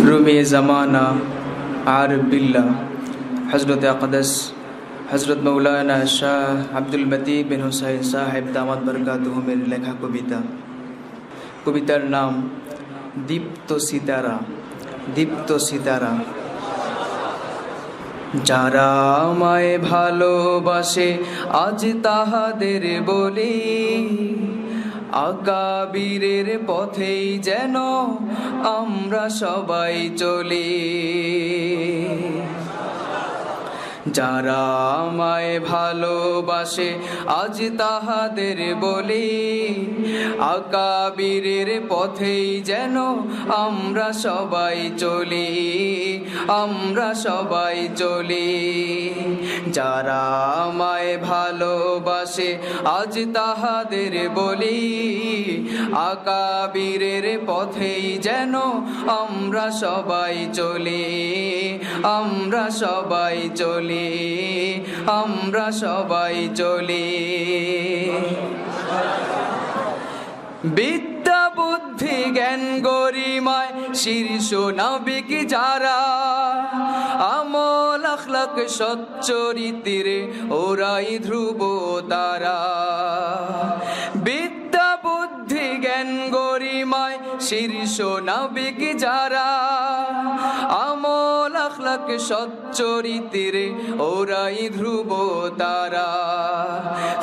रूमी ज़माना आरिफ बिल्ला हज़रत अक़दस हज़रत मौलाना शाह अब्दुल मतीन बिन हुसैन साहेब दामत बरकातुहुमेर लेखा कविता। कवितार नाम दीप्त सितारा। दीप्त सितारा। যারা আমায় ভালোবাসে আজ তাহাদের বলি, আকাবিরের পথেই যেন আমরা সবাই চলি। যারা আমায় ভালোবাসে আজ তাহাদের বলি, আকাবিরের পথেই যেন আমরা সবাই চলি, আমরা সবাই চলি। যারা আমায় ভালোবাসে আজ তাহাদের বলি, আকাবিরের পথেই যেন আমরা সবাই চলি, আমরা সবাই চলি, আমরা সবাই চলি। বিদ্যা বুদ্ধি জ্ঞান গরিমায় শীর্ষ নাবিক যারা, আমল আখলাক সচ্চরিত্রে ওরাই ধ্রুব তারা। বিদ্যা বুদ্ধি জ্ঞান গরিমায় শীর্ষ নাবিক যারা, আমল আখলাক সচ্চরিত্রে ওরাই ধ্রুব তারা।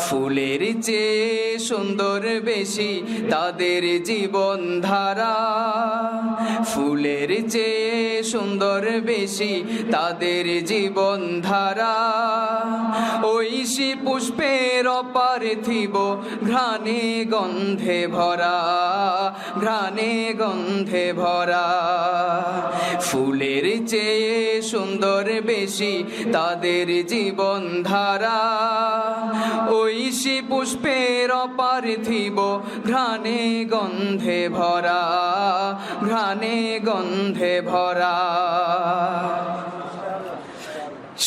ফুলের চেয়ে সুন্দর বেশি তাদের জীবন ধারা, ফুলের চেয়ে সুন্দর বেশি তাদের জীবন ধারা। ঐশী পুষ্পের অপার্থিব ঘ্রাণে গন্ধে ভরা, ঘ্রাণে গন্ধে ভরা। ফুলের চেয়ে সুন্দর বেশি তাদের জীবন ধারা, ঐশী পুষ্পের অপার্থিব ঘ্রাণে গন্ধে ভরা, ঘ্রাণে গন্ধে ভরা।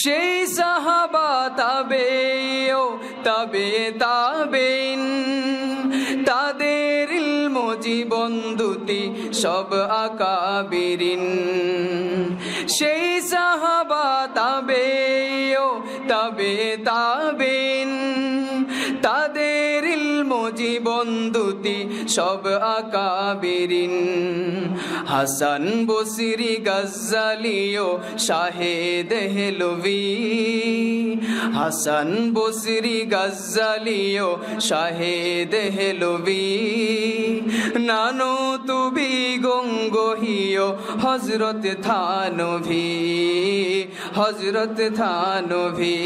সেই সাহাবা তাবেঈ তবে তাবেঈন, তাদের ইলম জীবন দুটি সব আকাবিরিন। সেই সাহাবা তাবেঈ তবে তাবেঈন, তাদের ইলম জীবন দুটি সব আকাবিরিন। হাসান বসরি গজ্জালিও শাহে দেহলভি, হাসান বসরি গজ্জালিও শাহে দেহলভি। নানো তুবি গঙ্গোহিও হযরত থানভি, হযরত থানভি।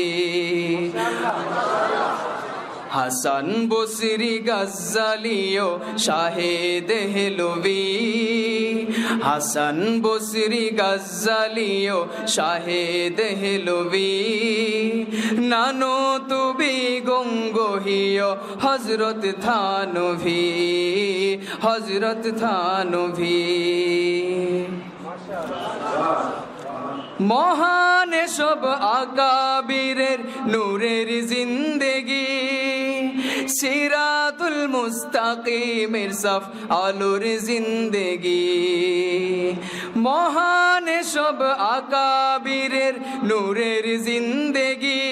হাসান বসরি গজ্জালিও শাহে দেহলভি, হাসান বসরি গজ্জালিও শাহে দেহলভি। নানো তুবি গঙ্গোহিও হযরত থানভি, হযরত থানভি। মহান সব আকাবিরের নূরের জিন্দেগি, সিরাতুল মুস্তাকিমের সফ আলোর জিন্দেগি। মহান সব আকাবিরের নূরের জিন্দেগি,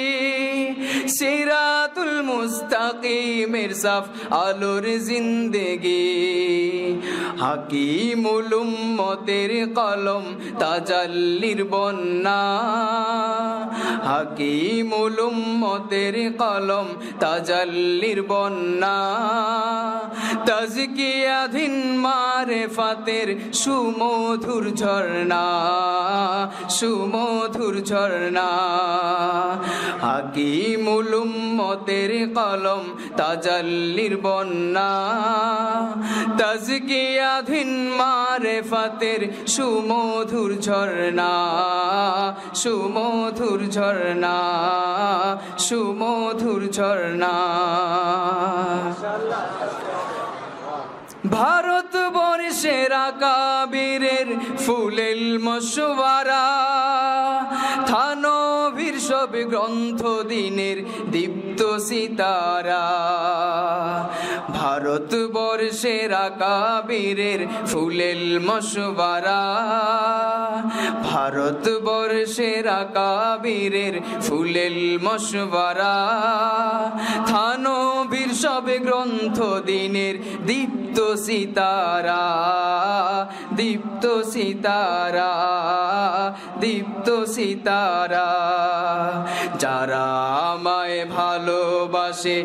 সিরাতুল মুস্তাকিমের সফ আলোর জিন্দেগি। হাকিমুল উম্মতের কলম তাজাল্লির বন্যা, হাকিমুল উম্মতের কলম তাজাল্লির বন্যা। তাজকিয়াধীন মারেফাতের সুমধুর ঝর্ণা, সুমধুর ঝর্ণা। হাকিমুল উম্মতের কলম তাজাল্লির বন্যা, তাজকিয়াধীন মারেফাতের সুমধুর ঝর্ণা, সুমধুর ঝর্ণা, সুমধুর ঝর্ণা। ভারতবর্ষের আকাবিরের ফুলেল মশওয়ারা, থানভীর সব গ্রন্থ দিনের দীপ্ত সিতারা। ভারতবর্ষের আকাবিরের ফুলেল মশওয়ারা, ভারতবর্ষের আকাবিরের ফুলেল মশওয়ারা, থানবীর সব গ্রন্থ দিনের দীপ্ত সিতারা, দীপ্ত সিতারা, দীপ্ত সিতারা। যারা আমায় ভালোবাসে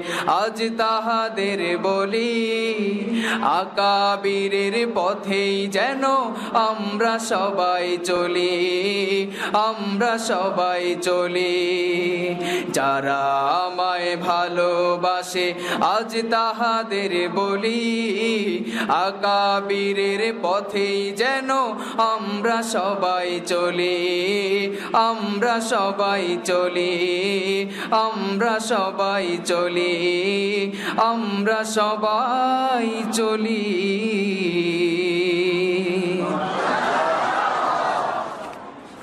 আজ তাহাদের বলি, আকাবিরের পথেই যেন আমরা সবাই চলি, আমরা সবাই চলি। যারা আমায় ভালোবাসে আজ তাহাদের বলি, আকাবিরের পথেই যেন আমরা সবাই চলি, আমরা সবাই চলি, আমরা সবাই চলি, আমরা সবাই চলি।